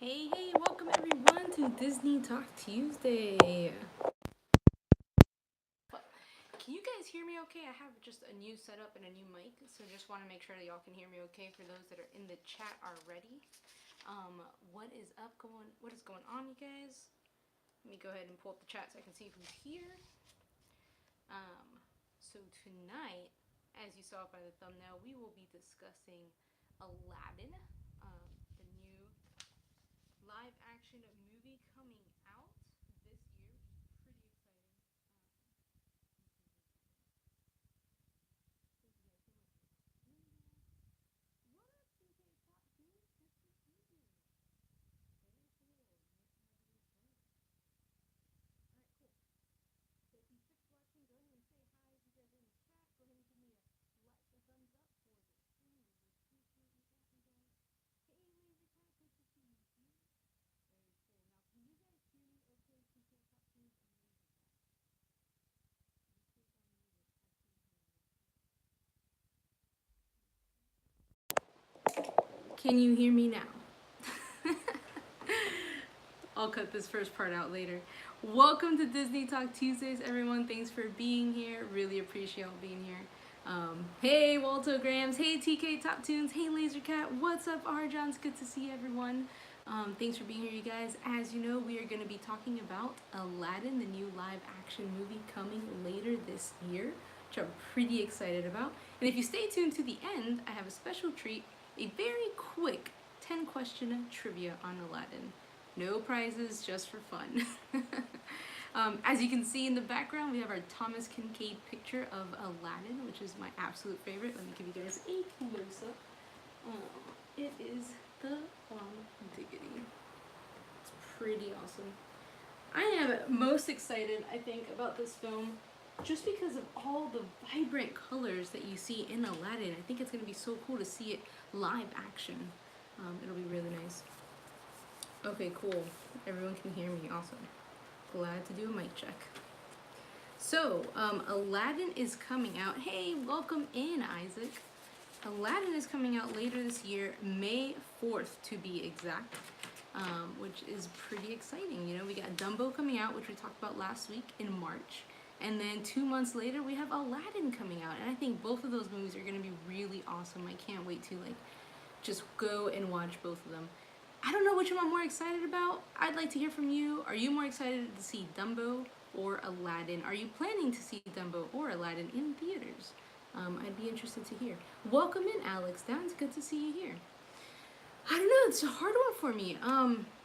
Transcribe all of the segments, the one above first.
Hey, welcome everyone to Disney Talk Tuesday. Can you guys hear me okay? I have just a new setup and a new mic, so just want to make sure that y'all can hear me okay for those that are in the chat already. What is going on, you guys? Let me go ahead and pull up the chat so I can see who's here. So tonight, as you saw by the thumbnail, we will be discussing Aladdin, the new live action movie coming out this year, which is pretty exciting. What up, TK Top Team? Good to see you. Very cool. Nice to have you guys join us. Alright, cool. So if you fix watching, go ahead and say hi. If you guys are in the chat, go ahead and give me a thumbs up for the stream. Really appreciate you guys. Hey, Laser Cat, good to see you here. Very cool. Now, can you guys hear me okay, TK Top Teams and Laser Cat? In case I'm muted, I can't hear you. Can you hear me now? I'll cut this first part out later. Welcome to Disney Talk Tuesdays, everyone. Thanks for being here. Really appreciate y'all being here. Hey, Waltograms. Hey, TK Top Tunes. Hey, Laser Cat. What's up, Arjons? Good to see everyone. Thanks for being here, you guys. As you know, we are going to be talking about Aladdin, the new live action movie coming later this year, which I'm pretty excited about. And if you stay tuned to the end, I have a special treat, a very quick 10-question trivia on Aladdin. No prizes, just for fun. As you can see in the background, we have our Thomas Kincaid picture of Aladdin, which is my absolute favorite. Let me give you guys a close-up. It is the diggity. It's pretty awesome. I am most excited, I think, about this film just because of all the vibrant colors that you see in Aladdin. I think it's going to be so cool to see it live action. It'll be really nice. Okay, cool. Everyone can hear me. Awesome. Glad to do a mic check. So, Aladdin is coming out. Hey, welcome in, Isaac. Aladdin is coming out later this year, May 4th to be exact, which is pretty exciting. You know, we got Dumbo coming out, which we talked about last week in March. And then 2 months later, we have Aladdin coming out. And I think both of those movies are going to be really awesome. I can't wait to, just go and watch both of them. I don't know which one I'm more excited about. I'd like to hear from you. Are you more excited to see Dumbo or Aladdin? Are you planning to see Dumbo or Aladdin in theaters? I'd be interested to hear. Welcome in, Alex. It's good to see you here. I don't know. It's a hard one for me.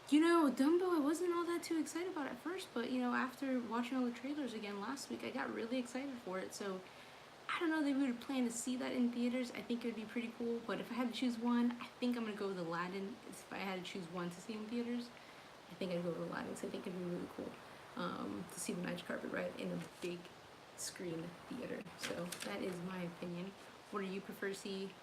You know, Dumbo, I wasn't all that too excited about at first, but, you know, after watching all the trailers again last week, I got really excited for it. So I don't know that we would plan to see that in theaters. I think it would be pretty cool, but if I had to choose one, I think I'm going to go with Aladdin. If I had to choose one to see in theaters, I think I'd go with Aladdin, because I think it'd be really cool to see the magic carpet ride in a big screen theater. So that is my opinion. What do you prefer to see,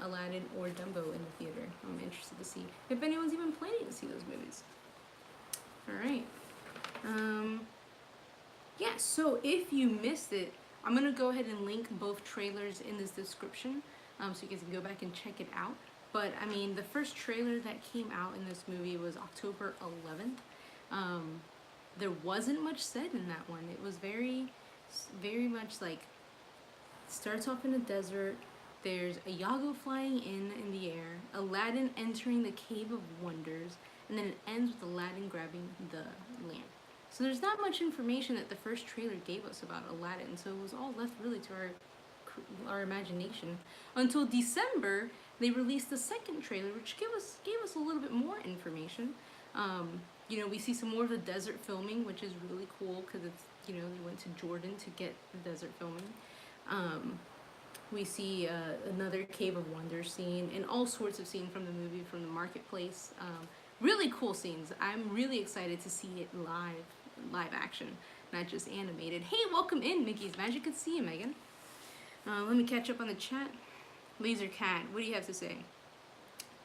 Aladdin or Dumbo in the theater? I'm interested to see if anyone's even planning to see those movies. Alright. Yeah, so if you missed it, I'm going to go ahead and link both trailers in this description so you guys can go back and check it out. But, I mean, the first trailer that came out in this movie was October 11th. There wasn't much said in that one. It was very much starts off in a desert. There's a Iago flying in the air, Aladdin entering the Cave of Wonders, and then it ends with Aladdin grabbing the lamp. So there's not much information that the first trailer gave us about Aladdin, so it was all left really to our imagination. Until December, they released the second trailer, which gave us a little bit more information. You know, we see some more of the desert filming, which is really cool because it's, you know, they went to Jordan to get the desert filming. We see another Cave of Wonders scene and all sorts of scenes from the movie, from the marketplace. Really cool scenes. I'm really excited to see it live action, not just animated. Hey, welcome in, Mickey's Magic. Good to see you, Megan. Let me catch up on the chat. Laser Cat, what do you have to say?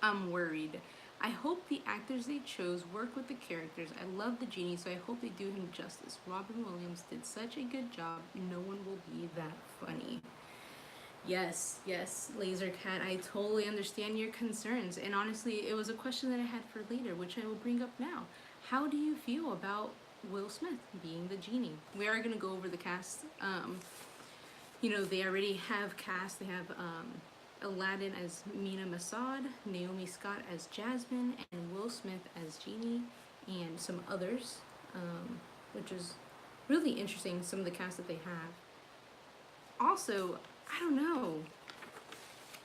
I'm worried. I hope the actors they chose work with the characters. I love the genie, so I hope they do him justice. Robin Williams did such a good job. No one will be that funny. Yes, yes, Laser Cat. I totally understand your concerns. And honestly, it was a question that I had for later, which I will bring up now. How do you feel about Will Smith being the genie? We are going to go over the cast. They already have cast. They have Aladdin as Mina Masad, Naomi Scott as Jasmine, and Will Smith as Genie, and some others, which is really interesting, some of the cast that they have. Also, I don't know.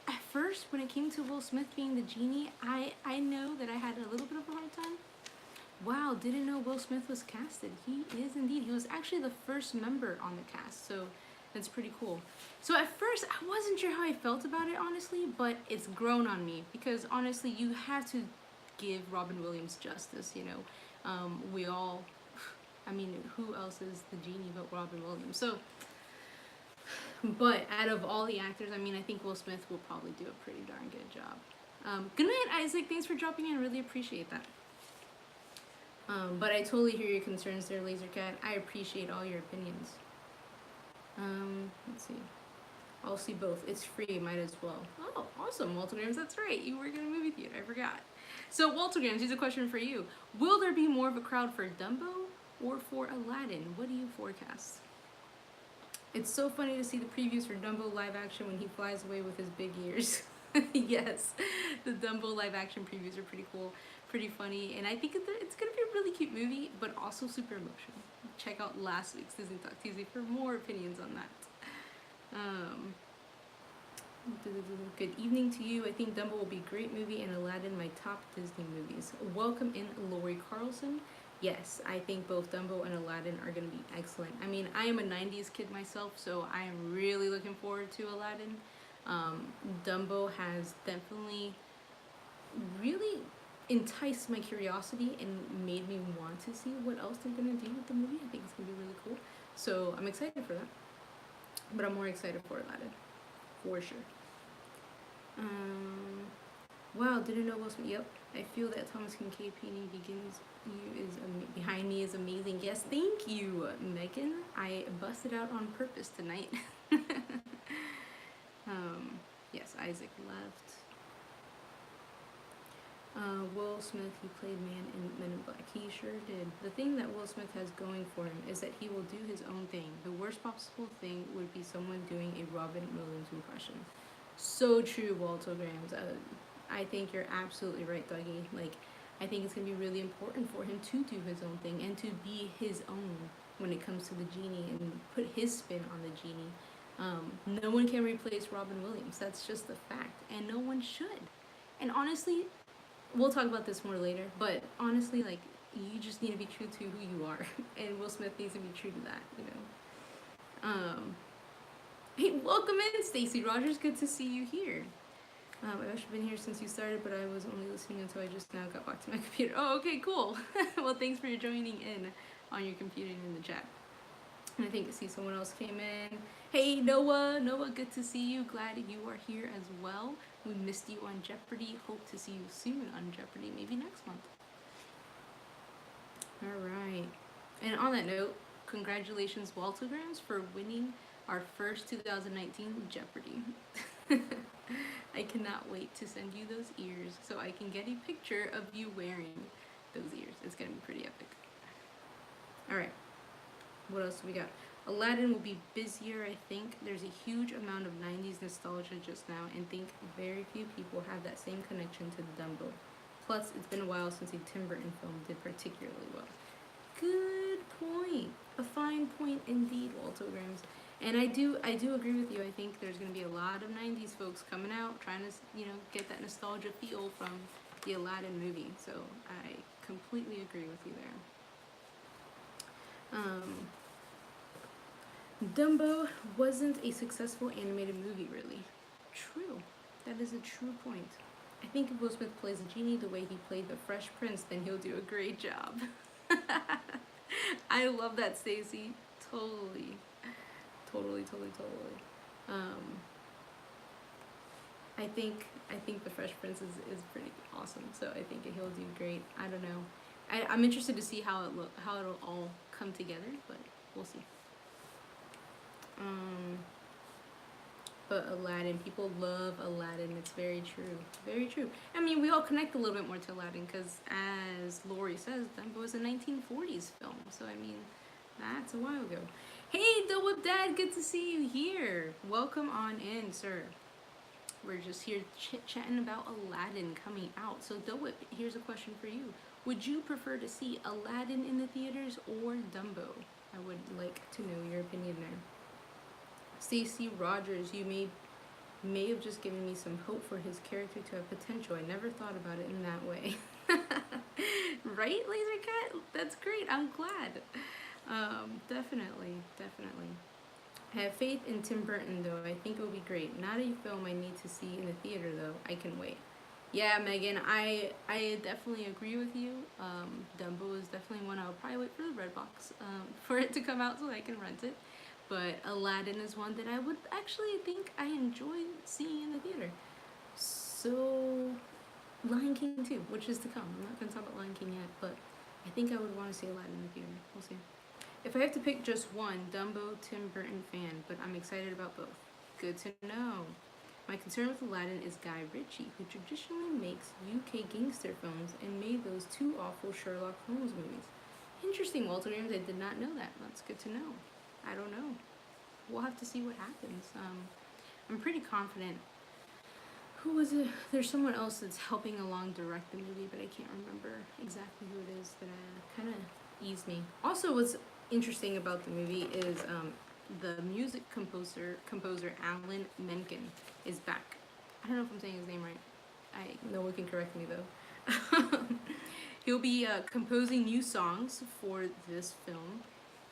At first, when it came to Will Smith being the genie, I know that I had a little bit of a hard time. Wow, didn't know Will Smith was casted. He is indeed. He was actually the first member on the cast, so that's pretty cool. So at first, I wasn't sure how I felt about it, honestly, but it's grown on me because honestly, you have to give Robin Williams justice. We all. I mean, who else is the genie but Robin Williams? So, but out of all the actors, I mean, I think Will Smith will probably do a pretty darn good job. Good night, Isaac. Thanks for dropping in. Really appreciate that. But I totally hear your concerns there, Lasercat. I appreciate all your opinions. Let's see. I'll see both. It's free, might as well. Oh, awesome, Waltograms. That's right. You work in a movie theater. I forgot. So, Waltograms, here's a question for you. Will there be more of a crowd for Dumbo or for Aladdin? What do you forecast? It's so funny to see the previews for Dumbo live action when he flies away with his big ears. Yes, the Dumbo live action previews are pretty cool, pretty funny, and I think it's going to be a really cute movie, but also super emotional. Check out last week's Disney Talk Tuesday for more opinions on that. Good evening to you. I think Dumbo will be a great movie and Aladdin my top Disney movies. Welcome in Lori Carlson. Yes, I think both Dumbo and Aladdin are going to be excellent. I mean, I am a 90s kid myself, so I am really looking forward to Aladdin. Dumbo has definitely really enticed my curiosity and made me want to see what else they're going to do with the movie. I think it's going to be really cool. So I'm excited for that. But I'm more excited for Aladdin, for sure. Wow, didn't know Will Smith. Yep, I feel that Thomas Kincaid painting behind me is amazing. Yes, thank you, Megan. I busted out on purpose tonight. Yes, Isaac left. Will Smith, he played Man in Men in Black. He sure did. The thing that Will Smith has going for him is that he will do his own thing. The worst possible thing would be someone doing a Robin Williams impression. So true, Walter Grams. I think you're absolutely right, Dougie. Like, I think it's going to be really important for him to do his own thing and to be his own when it comes to the genie and put his spin on the genie. No one can replace Robin Williams. That's just the fact. And no one should. And honestly, we'll talk about this more later, but honestly, like, you just need to be true to who you are. And Will Smith needs to be true to that, you know. Hey, welcome in, Stacey Rogers. Good to see you here. I've actually been here since you started, but I was only listening until I just now got back to my computer. Oh, okay, cool. Well, thanks for joining in on your computer and in the chat. And I think I see someone else came in. Hey, Noah. Noah, good to see you. Glad you are here as well. We missed you on Jeopardy. Hope to see you soon on Jeopardy, maybe next month. All right. And on that note, congratulations, Waltograms, for winning our first 2019 Jeopardy. I cannot wait to send you those ears so I can get a picture of you wearing those ears. It's going to be pretty epic. All right. What else do we got? Aladdin will be busier, I think. There's a huge amount of 90s nostalgia just now, and think very few people have that same connection to Dumbo. Plus, it's been a while since a Tim Burton film did particularly well. Good point. A fine point indeed, Waltograms. And I do agree with you. I think there's going to be a lot of 90s folks coming out trying to, get that nostalgia feel from the Aladdin movie. So I completely agree with you there. Dumbo wasn't a successful animated movie, really. True. That is a true point. I think if Will Smith plays a genie the way he played the Fresh Prince, then he'll do a great job. I love that, Stacey. Totally. I think the Fresh Prince is pretty awesome. So I think he'll do great. I don't know. I'm interested to see how it'll all come together, but we'll see. But Aladdin, people love Aladdin. It's very true. Very true. I mean, we all connect a little bit more to Aladdin because, as Lori says, Dumbo was a 1940s film. So, I mean, that's a while ago. Hey, The Whip Dad, good to see you here. Welcome on in, sir. We're just here chit-chatting about Aladdin coming out. So, The Whip, here's a question for you. Would you prefer to see Aladdin in the theaters or Dumbo? I would like to know your opinion there. Stacey Rogers, you may have just given me some hope for his character to have potential. I never thought about it in that way. Right, Laser Cat? That's great. I'm glad. Definitely. I have faith in Tim Burton, though. I think it will be great. Not a film I need to see in the theater, though. I can wait. Yeah, Megan, I definitely agree with you. Dumbo is definitely one I'll probably wait for the Redbox for it to come out so I can rent it. But Aladdin is one that I would actually think I enjoy seeing in the theater. So, Lion King 2, which is to come. I'm not going to talk about Lion King yet, but I think I would want to see Aladdin in the theater. We'll see. If I have to pick just one, Dumbo, Tim Burton fan, but I'm excited about both. Good to know. My concern with Aladdin is Guy Ritchie, who traditionally makes UK gangster films and made those two awful Sherlock Holmes movies. Interesting, Walter Williams. I did not know that. That's good to know. I don't know. We'll have to see what happens. I'm pretty confident. Who was it? There's someone else that's helping along direct the movie, but I can't remember exactly who it is. That kind of eased me. Also, what's interesting about the movie is the music composer Alan Menken is back. I don't know if I'm saying his name right. No one can correct me though. He'll be composing new songs for this film.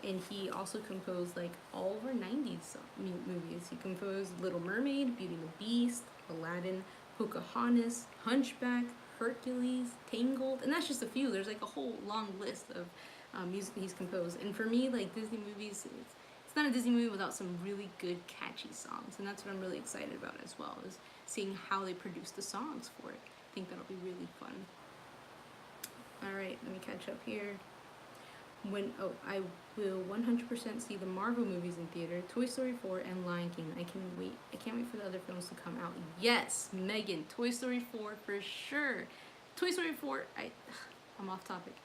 And he also composed like all of our 90s movies. He composed Little Mermaid, Beauty and the Beast, Aladdin, Pocahontas, Hunchback, Hercules, Tangled, and that's just a few. There's like a whole long list of music he's composed. And for me, like Disney movies, it's not a Disney movie without some really good, catchy songs. And that's what I'm really excited about as well, is seeing how they produce the songs for it. I think that'll be really fun. All right, let me catch up here. I will 100% see the Marvel movies in theater, Toy Story 4 and Lion King. I can't wait for the other films to come out. Yes, Megan, Toy Story 4 for sure. Toy Story 4, I'm off topic,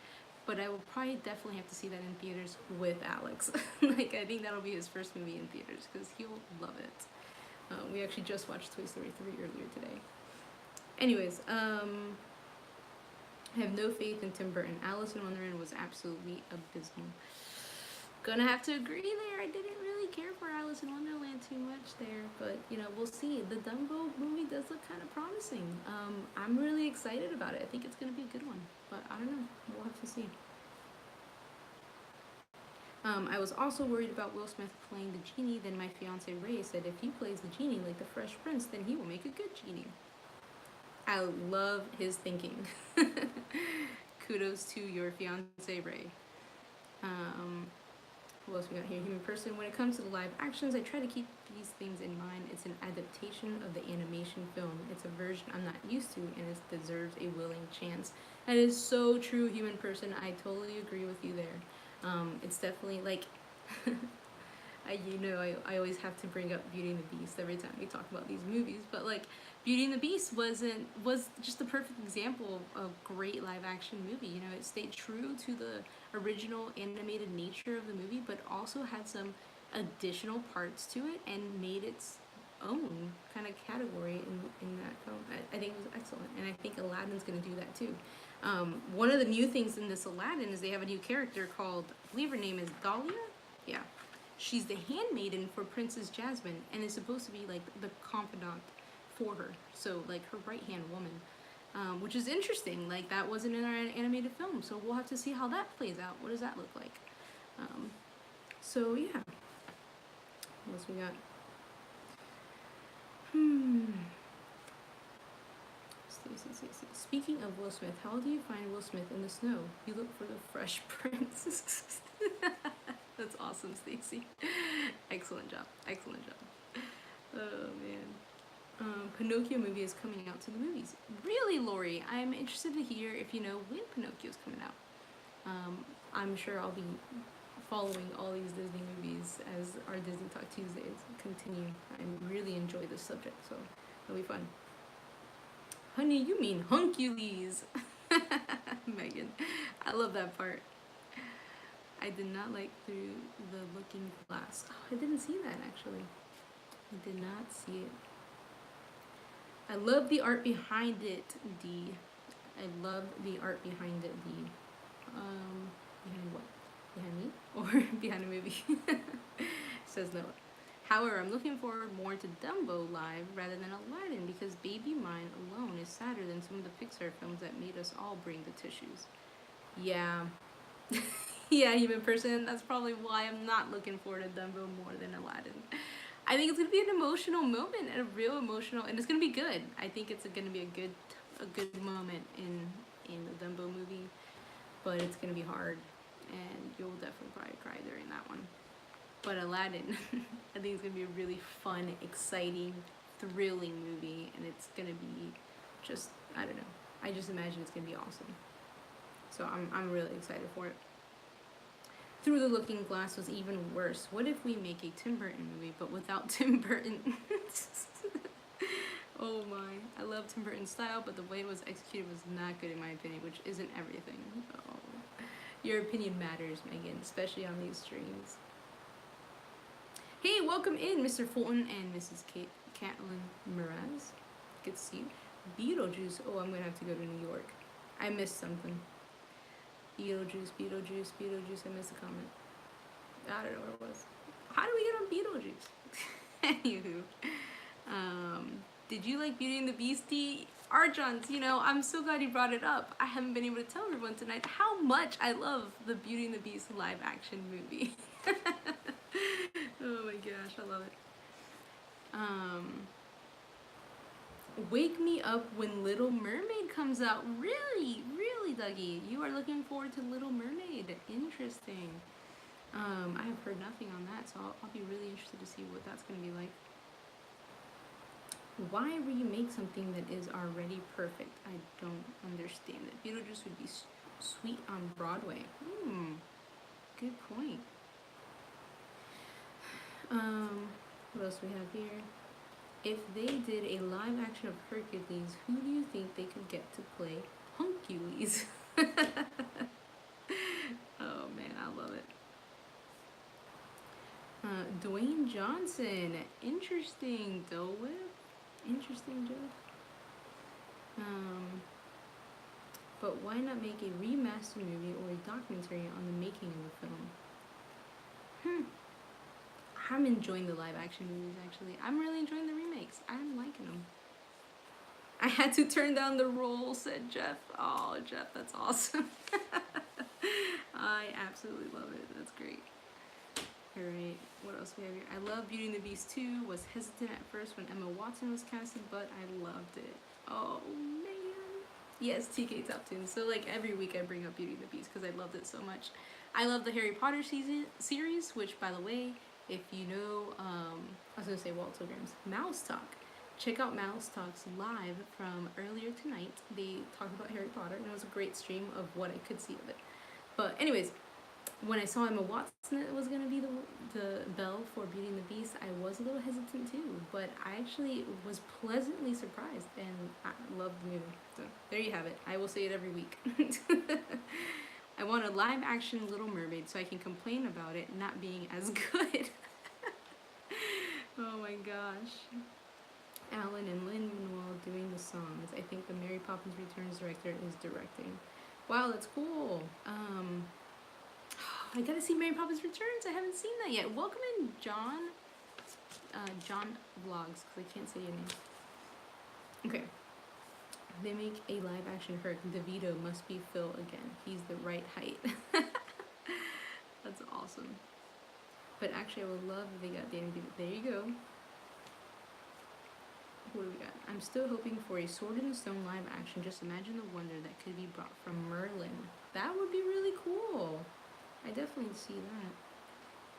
but I will probably definitely have to see that in theaters with Alex. Like, I think that'll be his first movie in theaters because he'll love it. We actually just watched Toy Story 3 earlier today. Anyways, I have no faith in Tim Burton. Alice in Wonderland was absolutely abysmal. Gonna have to agree there. I didn't really care for Alice in Wonderland too much there, but we'll see. The Dumbo movie does look kind of promising. I'm really excited about it. I think it's gonna be a good one, but I don't know. We'll have to see. I was also worried about Will Smith playing the genie. Then my fiance Ray said if he plays the genie like the Fresh Prince, then he will make a good genie. I love his thinking. Kudos to your fiance, Ray. What else we got here? Human person. When it comes to the live actions, I try to keep these things in mind. It's an adaptation of the animation film. It's a version I'm not used to, and it deserves a willing chance. That is so true, human person. I totally agree with you there. It's definitely like... I always have to bring up Beauty and the Beast every time we talk about these movies, but like Beauty and the Beast was just the perfect example of a great live action movie. It stayed true to the original animated nature of the movie, but also had some additional parts to it and made its own kind of category in that film. I think it was excellent, and I think Aladdin's going to do that too. One of the new things in this Aladdin is they have a new character called, I believe her name is Dahlia? Yeah. She's the handmaiden for Princess Jasmine and is supposed to be like the confidant for her. So like her right-hand woman, which is interesting. Like that wasn't in our animated film. So we'll have to see how that plays out. What does that look like? So yeah. What else we got? Stacy. Speaking of Will Smith, how do you find Will Smith in the snow? You look for the Fresh Prince. That's awesome, Stacy. Excellent job. Oh man. Pinocchio movie is coming out to the movies. Really, Lori? I'm interested to hear if you know when Pinocchio's coming out. I'm sure I'll be following all these Disney movies as our Disney Talk Tuesdays continue. I really enjoy this subject, so it'll be fun. Honey, you mean Huncules. Megan, I love that part. I did not like Through the Looking Glass. Oh, I didn't see that actually. I did not see it. I love the art behind it, D. I love the art behind it, D. Behind what? Behind me? Or behind a movie? Says no. However, I'm looking forward more to Dumbo live rather than Aladdin because Baby Mine alone is sadder than some of the Pixar films that made us all bring the tissues. Yeah. Yeah, human person. That's probably why I'm not looking forward to Dumbo more than Aladdin. I think it's gonna be an emotional moment, and a real emotional, and it's gonna be good. I think it's gonna be a good moment in the Dumbo movie, but it's gonna be hard, and you'll definitely probably cry during that one. But Aladdin, I think it's gonna be a really fun, exciting, thrilling movie, and it's gonna be just, I don't know. I just imagine it's gonna be awesome. So I'm really excited for it. Through the Looking Glass was even worse. What if we make a Tim Burton movie, but without Tim Burton? Oh my. I love Tim Burton's style, but the way it was executed was not good in my opinion, which isn't everything. Oh. Your opinion matters, Megan, especially on these streams. Hey, welcome in, Mr. Fulton and Mrs. Caitlin Mraz. Good to see you. Beetlejuice. Oh, I'm going to have to go to New York. I missed something. Beetlejuice. I missed a comment. I don't know where it was. How do we get on Beetlejuice? Anywho. Did you like Beauty and the Beast? Archons, you know, I'm so glad you brought it up. I haven't been able to tell everyone tonight how much I love the Beauty and the Beast live action movie. Oh my gosh, I love it. Wake me up when Little Mermaid comes out. Really, Dougie, you are looking forward to Little Mermaid. Interesting. I have heard nothing on that, so I'll be really interested to see what that's going to be like. Why remake something that is already perfect? I don't understand it. Beetlejuice would be sweet on Broadway. Good point. What else we have here? If they did a live action of Hercules, who do you think they could get to play Huncules? Oh man, I love it. Dwayne Johnson. Interesting, Dole Whip. Interesting, Joe. But why not make a remastered movie or a documentary on the making of the film? I'm enjoying the live action movies, actually. I'm really enjoying the remakes. I'm liking them. I had to turn down the role, said Jeff. Oh, Jeff, that's awesome. I absolutely love it. That's great. All right, what else we have here? I love Beauty and the Beast 2. Was hesitant at first when Emma Watson was casted, but I loved it. Oh, man. Yes, TK Top Tunes. So, like, every week I bring up Beauty and the Beast because I loved it so much. I love the Harry Potter series, which, by the way, if you know, I was going to say Walt Grams, Mouse Talk. Check out Mouse Talks live from earlier tonight. They talked about Harry Potter, and it was a great stream of what I could see of it. But anyways, when I saw Emma Watson was going to be the Belle for Beauty and the Beast, I was a little hesitant too. But I actually was pleasantly surprised, and I loved the movie. So there you have it. I will say it every week. I want a live action Little Mermaid so I can complain about it not being as good. Oh my gosh. Alan and Lin-Manuel doing the songs. I think the Mary Poppins Returns director is directing. Wow, that's cool. I gotta see Mary Poppins Returns. I haven't seen that yet. Welcome in, John. John Vlogs, because I can't say your name. Okay. They make a live action Herc. DeVito must be Phil again. He's the right height. That's awesome. But actually, I would love if they got Danny DeVito. There you go. What do we got? I'm still hoping for a Sword in the Stone live action. Just imagine the wonder that could be brought from Merlin. That would be really cool. I definitely see that.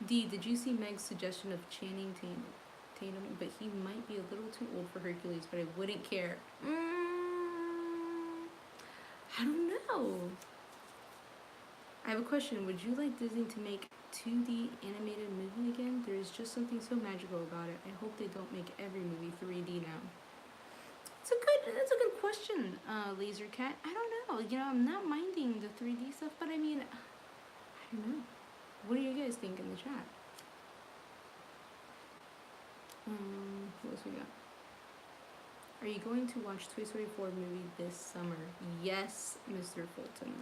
D, did you see Meg's suggestion of Channing Tatum? But he might be a little too old for Hercules, but I wouldn't care. I don't know. I have a question. Would you like Disney to make 2D animated movie again? There is just something so magical about it. I hope they don't make every movie 3D now. That's a good question, Laser Cat. I don't know. You know, I'm not minding the 3D stuff, but I mean, I don't know. What do you guys think in the chat? What else we got? Are you going to watch Toy Story 4 movie this summer? Yes, Mr. Fulton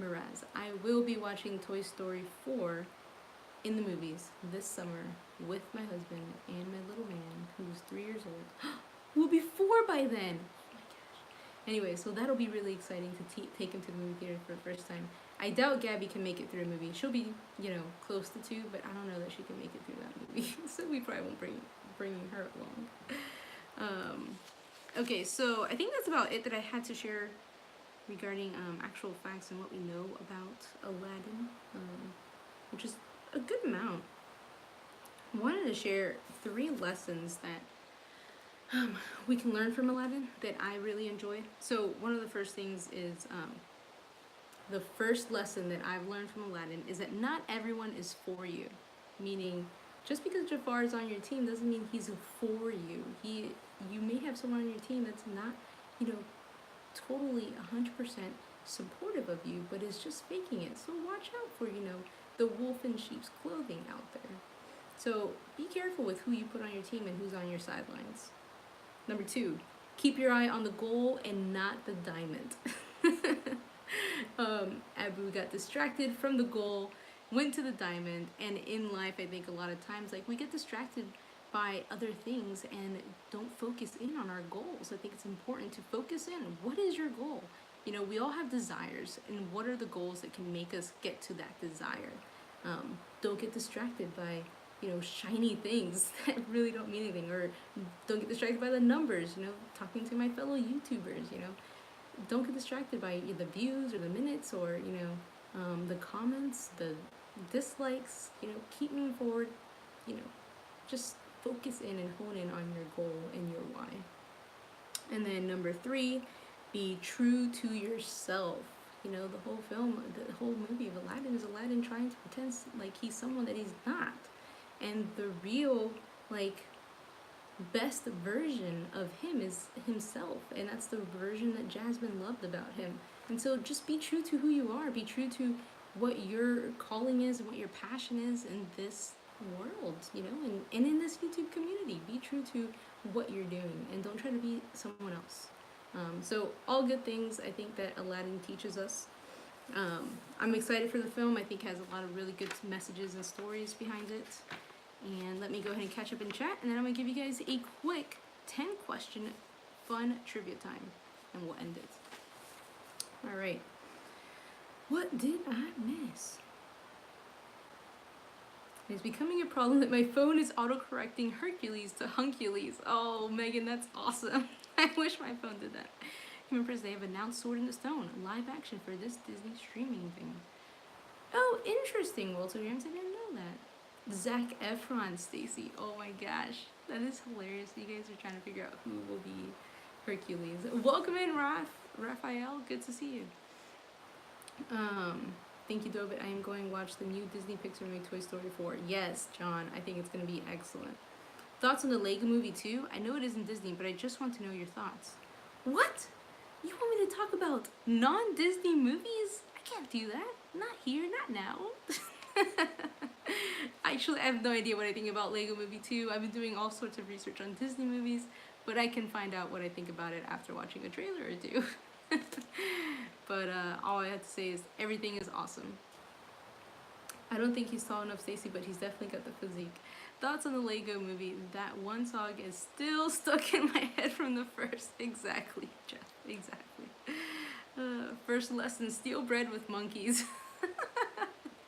Mraz. I will be watching Toy Story 4 in the movies this summer with my husband and my little man, who's 3 years old. We'll be 4 by then. Oh my gosh. Anyway, so that'll be really exciting to take him to the movie theater for the first time. I doubt Gabby can make it through a movie. She'll be, you know, close to 2, but I don't know that she can make it through that movie. So we probably won't bringing her along. Okay, so I think that's about it that I had to share regarding actual facts and what we know about Aladdin, which is a good amount. I wanted to share 3 lessons that we can learn from Aladdin that I really enjoyed. So one of the first things is the first lesson that I've learned from Aladdin is that not everyone is for you. Meaning, just because Jafar is on your team doesn't mean he's for you. You may have someone on your team that's not, you know, totally 100% supportive of you, but is just faking it. So watch out for, you know, the wolf in sheep's clothing out there. So be careful with who you put on your team and who's on your sidelines. Number 2, keep your eye on the goal and not the diamond. Abu got distracted from the goal, went to the diamond, and in life I think a lot of times like we get distracted by other things and don't focus in on our goals. I think it's important to focus in. What is your goal? You know, we all have desires, and what are the goals that can make us get to that desire? Don't get distracted by, you know, shiny things that really don't mean anything, or don't get distracted by the numbers, you know, talking to my fellow YouTubers, you know. Don't get distracted by the views or the minutes or, you know, the comments, the dislikes, you know, keep moving forward, you know, just focus in and hone in on your goal and your why. And then number 3, be true to yourself. You know, the whole film, the whole movie of Aladdin is Aladdin trying to pretend like he's someone that he's not. And the real, like, best version of him is himself. And that's the version that Jasmine loved about him. And so just be true to who you are. Be true to what your calling is and what your passion is in this world, you know, and in this YouTube community. Be true to what you're doing and don't try to be someone else. So all good things I think that Aladdin teaches us. I'm excited for the film. I think it has a lot of really good messages and stories behind it. And let me go ahead and catch up in chat, and then I'm going to give you guys a quick 10-question fun trivia time, and we'll end it. All right. What did I miss? It's becoming a problem that my phone is autocorrecting Hercules to Huncules. Oh, Megan, that's awesome. I wish my phone did that. Remember, they have announced Sword in the Stone, live action for this Disney streaming thing. Oh, interesting, Walter James. I didn't know that. Zac Efron, Stacy. Oh my gosh, that is hilarious. You guys are trying to figure out who will be Hercules. Welcome in, Raphael. Good to see you. Thank you, David. I am going to watch the new Disney Pixar movie Toy Story 4. Yes, John. I think it's going to be excellent. Thoughts on the Lego movie too? I know it isn't Disney, but I just want to know your thoughts. What? You want me to talk about non-Disney movies? I can't do that. Not here, not now. Actually, I have no idea what I think about Lego Movie 2. I've been doing all sorts of research on Disney movies, but I can find out what I think about it after watching a trailer or 2. But all I have to say is everything is awesome. I don't think he's tall enough, Stacey, but he's definitely got the physique. Thoughts on the Lego movie? That one song is still stuck in my head from the first. Exactly, Jeff. Exactly. First lesson, steal bread with monkeys.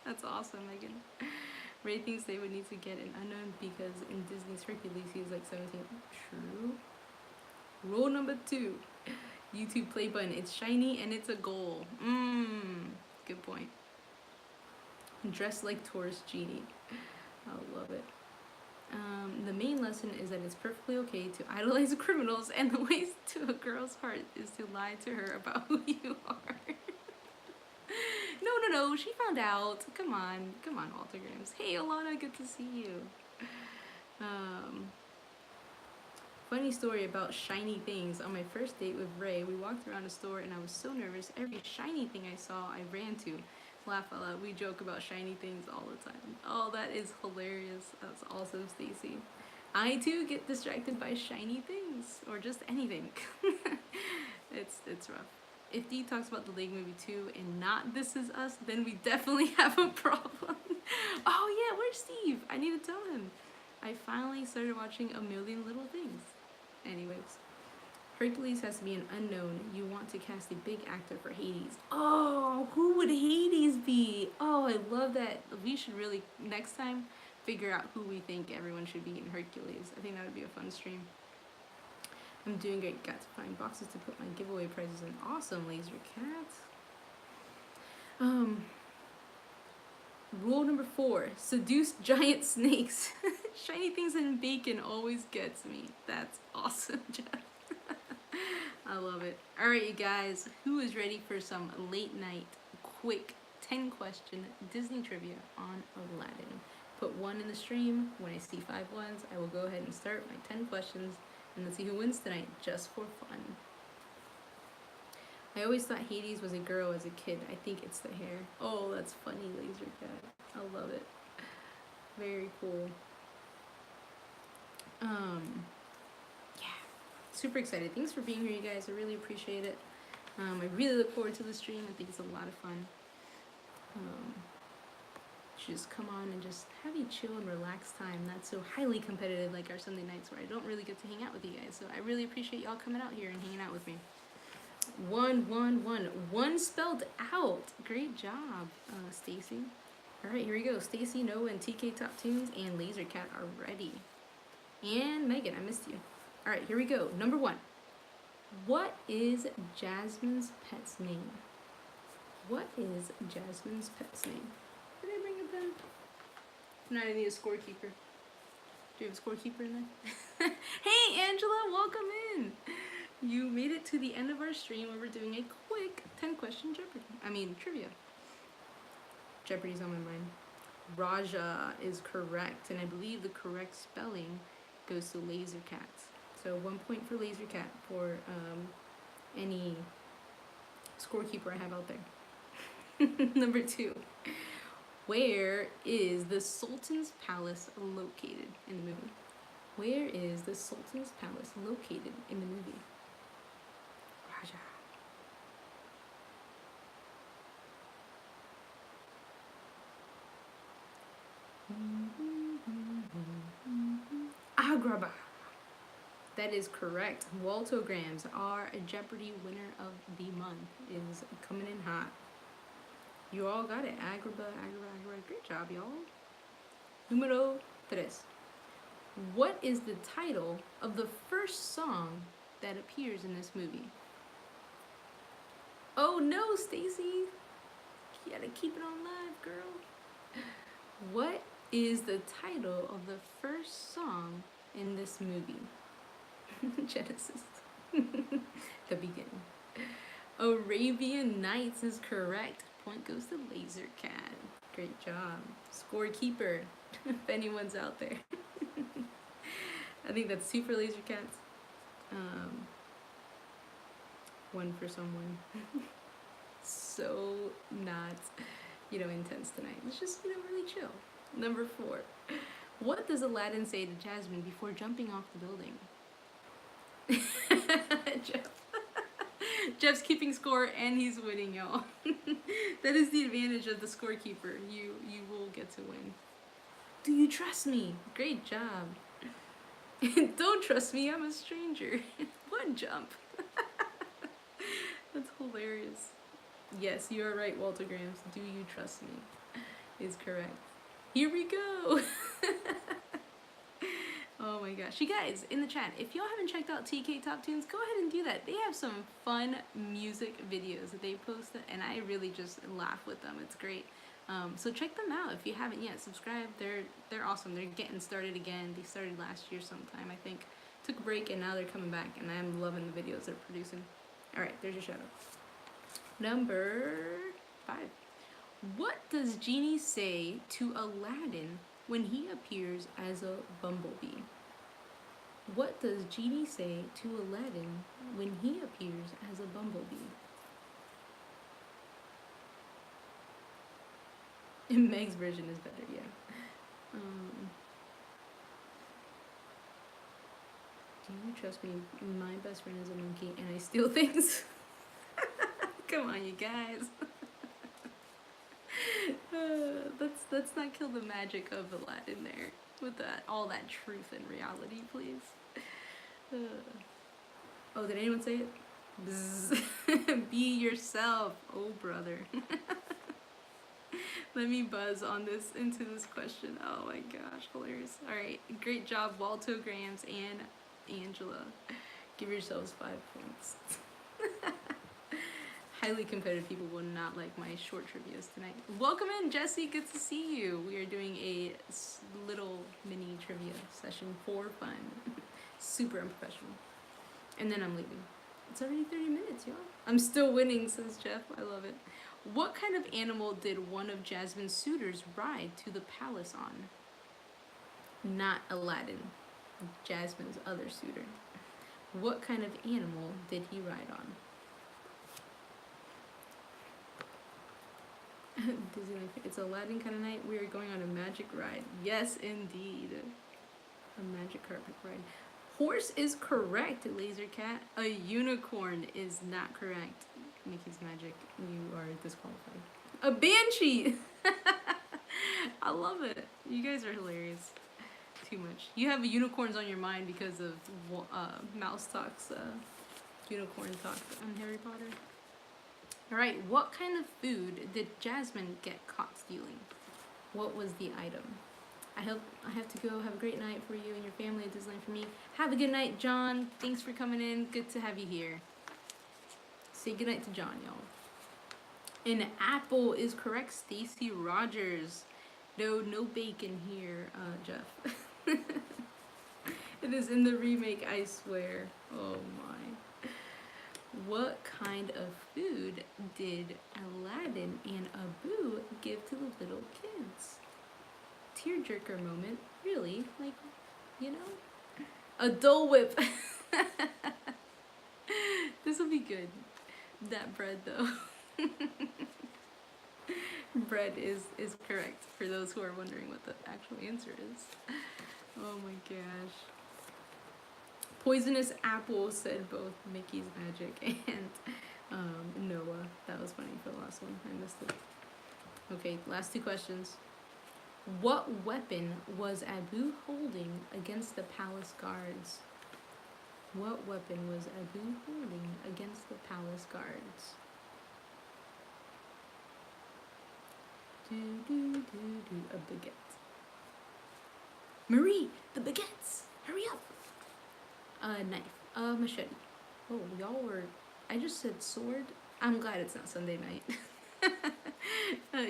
That's awesome, Megan. Ray thinks they would need to get an unknown because in Disney's Hercules he's like 17. True. Rule number 2. YouTube play button. It's shiny and it's a goal. Good point. Dress like tourist genie. I love it. The main lesson is that it's perfectly okay to idolize criminals, and the way to a girl's heart is to lie to her about who you are. Numero, she found out. Come on, Walter Grams. Hey, Alana, good to see you. Funny story about shiny things. On my first date with Ray, we walked around a store and I was so nervous. Every shiny thing I saw, I ran to. Laugh out loud. We joke about shiny things all the time. Oh, that is hilarious. That's awesome, Stacy. I too get distracted by shiny things or just anything. It's rough. If Dee talks about the Lego Movie 2 and not This Is Us, then we definitely have a problem. Oh yeah, where's Steve? I need to tell him. I finally started watching A Million Little Things. Anyways, Hercules has to be an unknown. You want to cast a big actor for Hades. Oh, who would Hades be? Oh, I love that. We should really, next time, figure out who we think everyone should be in Hercules. I think that would be a fun stream. I'm doing great. Got to find boxes to put my giveaway prizes in. Awesome, Laser Cat. Rule number 4, seduce giant snakes. Shiny things and bacon always gets me. That's awesome, Jeff. I love it. All right, you guys, who is ready for some late night, quick 10-question Disney trivia on Aladdin? Put 1 in the stream. When I see 5 ones, I will go ahead and start my 10 questions, and let's see who wins tonight, just for fun. I always thought Hades was a girl as a kid. I think it's the hair. Oh, that's funny, Laser Cat. I love it. Very cool. Yeah, super excited. Thanks for being here, you guys. I really appreciate it. I really look forward to the stream. I think it's a lot of fun. Just come on and just have a chill and relaxed time. Not so highly competitive like our Sunday nights where I don't really get to hang out with you guys. So I really appreciate y'all coming out here and hanging out with me. 1, 1, 1. 1 spelled out. Great job, Stacy. All right, here we go. Stacy, Noah, and TK Top Tunes and Laser Cat are ready. And Megan, I missed you. All right, here we go. Number 1. What is Jasmine's pet's name? What is Jasmine's pet's name? Did I bring a pen? No, I need a scorekeeper. Do you have a scorekeeper in there? Hey, Angela, welcome in. You made it to the end of our stream where we're doing a quick 10-question trivia. Jeopardy's on my mind. Raja is correct, and I believe the correct spelling goes to Laser Cat. So 1 point for Laser Cat for any scorekeeper I have out there. Number 2. Where is the Sultan's Palace located in the movie? Where is the Sultan's Palace located in the movie? Raja. Agrabah. That is correct. Waltograms are a Jeopardy winner of the month. Is coming in hot. You all got it. Agrabah. Great job, y'all. Numero 3. What is the title of the first song that appears in this movie? Oh no, Stacy. You gotta keep it on live, girl. What is the title of the first song in this movie? Genesis. The beginning. Arabian Nights is correct. Point goes to Laser Cat. Great job. Scorekeeper, if anyone's out there. I think that's 2 for Laser Cats. 1 for someone. So not, intense tonight. It's just, really chill. Number 4. What does Aladdin say to Jasmine before jumping off the building? Jeff's keeping score and he's winning, y'all. That is the advantage of the scorekeeper. You will get to win. Do you trust me? Great job. Don't trust me, I'm a stranger. 1 jump. That's hilarious. Yes, you are right, Walter Grams. Do you trust me? Is correct. Here we go. Oh my gosh. You guys, in the chat, if y'all haven't checked out TK Top Tunes, go ahead and do that. They have some fun music videos that they post, and I really just laugh with them. It's great. So check them out if you haven't yet. Subscribe. They're awesome. They're getting started again. They started last year sometime, I think. Took a break, and now they're coming back, and I'm loving the videos they're producing. All right, there's your shout out. Number 5. What does Genie say to Aladdin when he appears as a bumblebee? What does Genie say to Aladdin when he appears as a bumblebee? Meg's version is better, yeah. Do you trust me? My best friend is a monkey and I steal things. Come on, you guys. Let's not kill the magic of Aladdin there with all that truth and reality, please. Oh, did anyone say it? Bzz. Be yourself, oh brother. Let me buzz on into this question. Oh my gosh, hilarious. All right, great job, Waltograms and Angela. Give yourselves 5 points. Highly competitive people will not like my short trivias tonight. Welcome in, Jesse. Good to see you. We are doing a little mini trivia session for fun. Super unprofessional. And then I'm leaving. It's already 30 minutes, y'all. I'm still winning, says Jeff. I love it. What kind of animal did one of Jasmine's suitors ride to the palace on? Not Aladdin, Jasmine's other suitor. What kind of animal did he ride on? Disneyland. It's Aladdin kind of night. We are going on a magic ride. Yes, indeed. A magic carpet ride. Horse is correct, Laser Cat. A unicorn is not correct. Mickey's Magic, you are disqualified. A banshee! I love it. You guys are hilarious. Too much. You have unicorns on your mind because of Mouse Talk's unicorn talk on Harry Potter. Alright, what kind of food did Jasmine get caught stealing? What was the item? I have to go. Have a great night for you and your family at Disneyland for me. Have a good night, John. Thanks for coming in. Good to have you here. Say goodnight to John, y'all. An apple is correct, Stacy Rogers. No bacon here, Jeff. It is in the remake, I swear. Oh my. What kind of food did Aladdin and Abu give to the little kids? Tearjerker moment. Really? Like, you know? A Dole Whip. This will be good. That bread, though. Bread is correct, for those who are wondering what the actual answer is. Oh my gosh. Poisonous apple, said both Mickey's Magic and Noah. That was funny for the last one. I missed it. Okay, last 2 questions. What weapon was Abu holding against the palace guards? What weapon was Abu holding against the palace guards? A baguette. Marie, the baguettes! Hurry up! A knife. A machete. Oh, y'all were... I just said sword. I'm glad it's not Sunday night.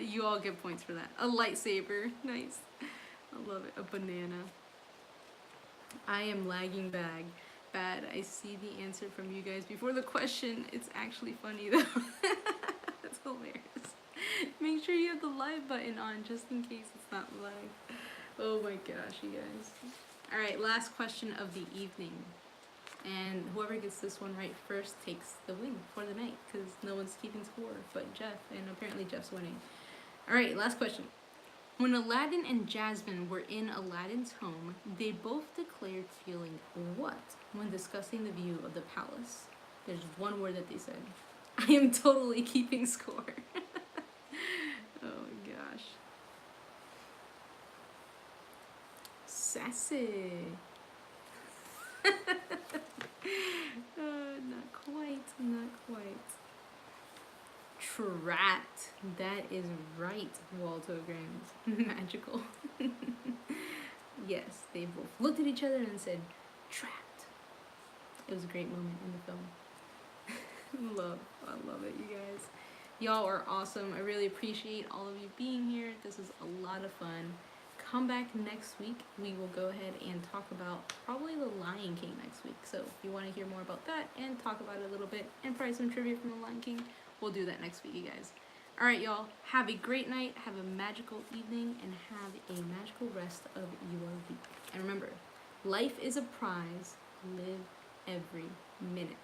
You all get points for that. A lightsaber. Nice. I love it. A banana. I am lagging bad. I see the answer from you guys before the question. It's actually funny though. That's hilarious. Make sure you have the live button on just in case it's not live. Oh my gosh, you guys. Alright, last question of the evening. And whoever gets this one right first takes the win for the night, because no one's keeping score but Jeff, and apparently Jeff's winning. Alright, last question. When Aladdin and Jasmine were in Aladdin's home, they both declared feeling what when discussing the view of the palace? There's one word that they said. I am totally keeping score. Oh my gosh. Sassy. Not quite. Trapped. That is right, Waltograms. Magical. Yes, they both looked at each other and said, trapped. It was a great moment in the film. I love it, you guys. Y'all are awesome. I really appreciate all of you being here. This is a lot of fun. Come back next week. We will go ahead and talk about probably The Lion King next week. So if you want to hear more about that and talk about it a little bit and probably some trivia from The Lion King, we'll do that next week, you guys. All right, y'all. Have a great night. Have a magical evening, and have a magical rest of your week. And remember, life is a prize. Live every minute.